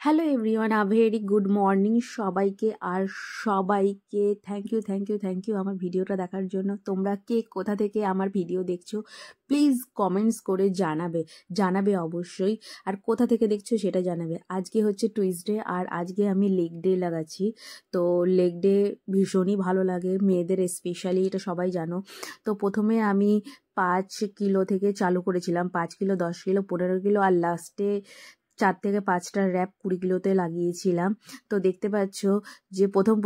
Hello everyone, a very good morning সবাইকে। আর সবাইকে thank you আমার ভিডিওটা দেখার জন্য। তোমরা কে কোথা থেকে আমার ভিডিও দেখছো প্লিজ কমেন্টস করে জানাবে অবশ্যই। আর কোথা থেকে দেখছো সেটা জানাবে। আজকে হচ্ছে টুইসডে আর আজকে আমি লেগ ডে লাগাচ্ছি। তো লেগ ডে ভীষণই ভালো লাগে মেয়েদের, স্পেশালি, এটা সবাই জানো। তো প্রথমে আমি 5 কিলো থেকে চালু করেছিলাম, 5 কিলো, 10 কিলো, 15 কিলো, আর লাস্টে 4 থেকে 5টা র্যাপ 20 কিলোতে লাগিয়েছিলাম। তো দেখতে পাচ্ছ যে প্রথম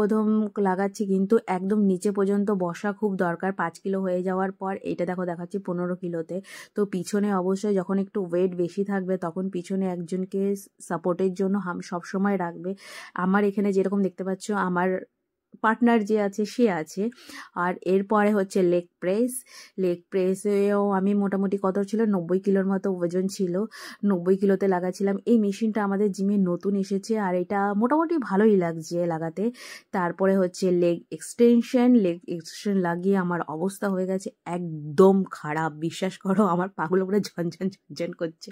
লাগাচ্ছি, কিন্তু একদম নিচে পর্যন্ত বসা খুব দরকার। 5 কিলো হয়ে যাওয়ার পর এটা দেখো দেখাচ্ছি 15 কিলোতে। তো পিছনে অবশ্যই যখন একটু ওয়েট বেশি থাকবে তখন পিছনে একজনকে সাপোর্টের জন্য সবসময় রাখবে। আমার এখানে যেরকম দেখতে পাচ্ছ আমার পার্টনার যে আছে সে আছে। আর এরপরে হচ্ছে লেগ প্রেসেও আমি মোটামুটি কত ছিল, 90 কিলোর মতো ওজন ছিল। 90 কিলোতে লাগাচ্ছিলাম। এই মেশিনটা আমাদের জিমে নতুন এসেছে আর এটা মোটামুটি ভালোই লাগছে লাগাতে। তারপরে হচ্ছে লেগ এক্সটেনশন লাগিয়ে আমার অবস্থা হয়ে গেছে একদম খারাপ। বিশ্বাস করো আমার পাগুলো উপরে ঝনঝন করছে।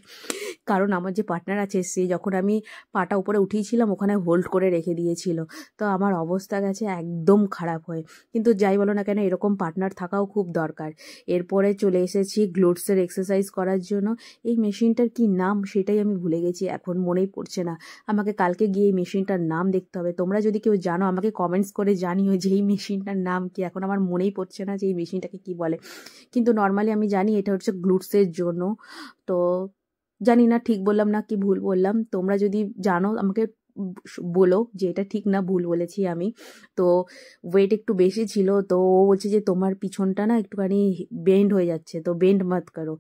কারণ আমার যে পার্টনার আছে সে যখন আমি পাটা উপরে উঠিয়েছিলাম ওখানে হোল্ড করে রেখে দিয়েছিল। তো আমার অবস্থা গেছে একদম খারাপ হয়ে। কিন্তু যাই বলো না কেন, এরকম পার্টনার থাকাও খুব দরকার। এরপরে চলে এসেছি গ্লুটসের এক্সারসাইজ করার জন্য। এই মেশিনটার কি নাম সেটাই আমি ভুলে গেছি, এখন মনেই পড়ছে না। আমাকে কালকে গিয়ে এই মেশিনটার নাম দেখতে হবে। তোমরা যদি কেউ জানো আমাকে কমেন্টস করে জানিও যে এই মেশিনটার নাম কি। এখন আমার মনেই পড়ছে না যে এই মেশিনটাকে কি বলে। কিন্তু নর্মালি আমি জানি এটা হচ্ছে গ্লুটসের জন্য। তো জানি না ঠিক বললাম না কি ভুল বললাম। তোমরা যদি জানো আমাকে বলো যে এটা ঠিক না ভুল বলেছি আমি। তো ওয়েট একটু বেশি ছিল, তো ও বলছে যে তোমার পিছনটা না একটুখানি বেন্ড হয়ে যাচ্ছে, তো বেন্ড মত করো।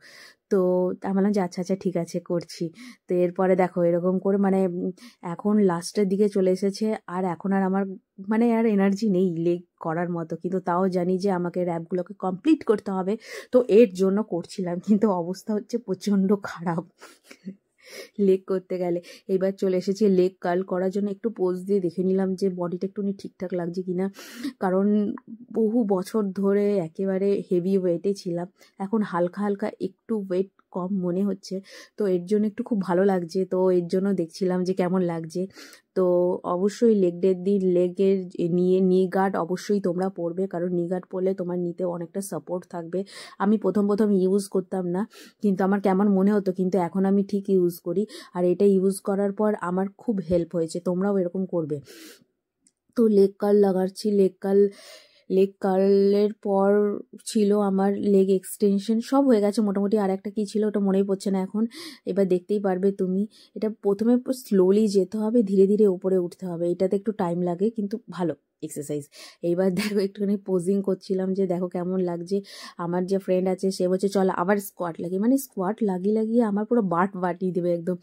তো আমি বললাম যে আচ্ছা ঠিক আছে করছি। তো এরপরে দেখো এরকম করে এখন লাস্টের দিকে চলে এসেছে আর এখন আর আমার আর এনার্জি নেই লেগ করার মতো। কিন্তু তাও জানি যে আমাকে র্যাপগুলোকে কমপ্লিট করতে হবে, তো এর জন্য করছিলাম। কিন্তু অবস্থা হচ্ছে প্রচণ্ড খারাপ লেগ করতে গেলে। এবার চলে এসেছি লেগ কার্ল করার জন্য। একটু পোজ দিয়ে দেখে নিলাম যে বডিটা একটুখানি ঠিকঠাক লাগছে কিনা, কারণ বহু বছর ধরে একেবারে হেভি ওয়েটে ছিলাম। এখন হালকা একটু ওয়েট কম মনে হচ্ছে। তো এর জন্য একটু খুব ভালো লাগছে। তো এর জন্য দেখছিলাম যে কেমন লাগছে। তো অবশ্যই লেগ ডের দিন লেগের নি গার্ড অবশ্যই তোমরা পরবে, কারণ নি গার্ড পরলে তোমার নিতে অনেকটা সাপোর্ট থাকবে। আমি প্রথম ইউজ করতাম না, কিন্তু আমার কেমন মনে হতো, কিন্তু এখন আমি ঠিক ইউজ করি। আর এটা ইউজ করার পর আমার খুব হেল্প হয়েছে, তোমরাও এরকম করবে। তো লেগ কার্ল লাগাচ্ছি। লেগ কার্লের পর ছিল আমার লেগ এক্সটেনশন। সব হয়ে গেছে মোটামুটি। আর একটা কী ছিল ওটা মনেই পড়ছে না এখন। এবার দেখতেই পারবে তুমি। এটা প্রথমে স্লোলি যেতে হবে, ধীরে ধীরে উপরে উঠতে হবে। এটাতে একটু টাইম লাগে কিন্তু ভালো এক্সারসাইজ। এইবার দেখো একটুখানি পোজিং করছিলাম যে দেখো কেমন লাগছে। আমার যে ফ্রেন্ড আছে সে বলছে চল আবার স্কোয়াট লাগিয়ে, স্কোয়াট লাগিয়ে আমার পুরো বাটিয়ে দেবে একদম।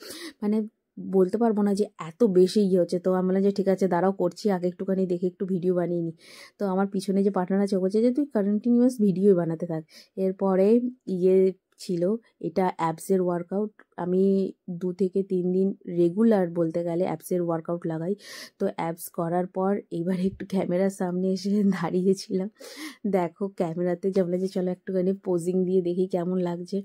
বলতে পারবো না যে এত বেশি হচ্ছে। তো আমি বললাম যে ঠিক আছে দাঁড়াও করছি, আগে একটুখানি দেখে একটু ভিডিও বানিয়ে নিই। তো আমার পিছনে যে পার্টনার আছে ও বলছে যে তুই কন্টিনিউয়াস ভিডিও বানাতে থাক। এরপরে ছিল এটা অ্যাবসের ওয়ার্কআউট। আমি 2 থেকে 3 দিন রেগুলার বলতে গেলে অ্যাবসের ওয়ার্কআউট লাগাই। তো অ্যাবস করার পর এইবার একটু ক্যামেরার সামনে এসে দাঁড়িয়েছিলাম। দেখো ক্যামেরাতে যে বলে যে চলো একটুখানি পোজিং দিয়ে দেখি কেমন লাগছে।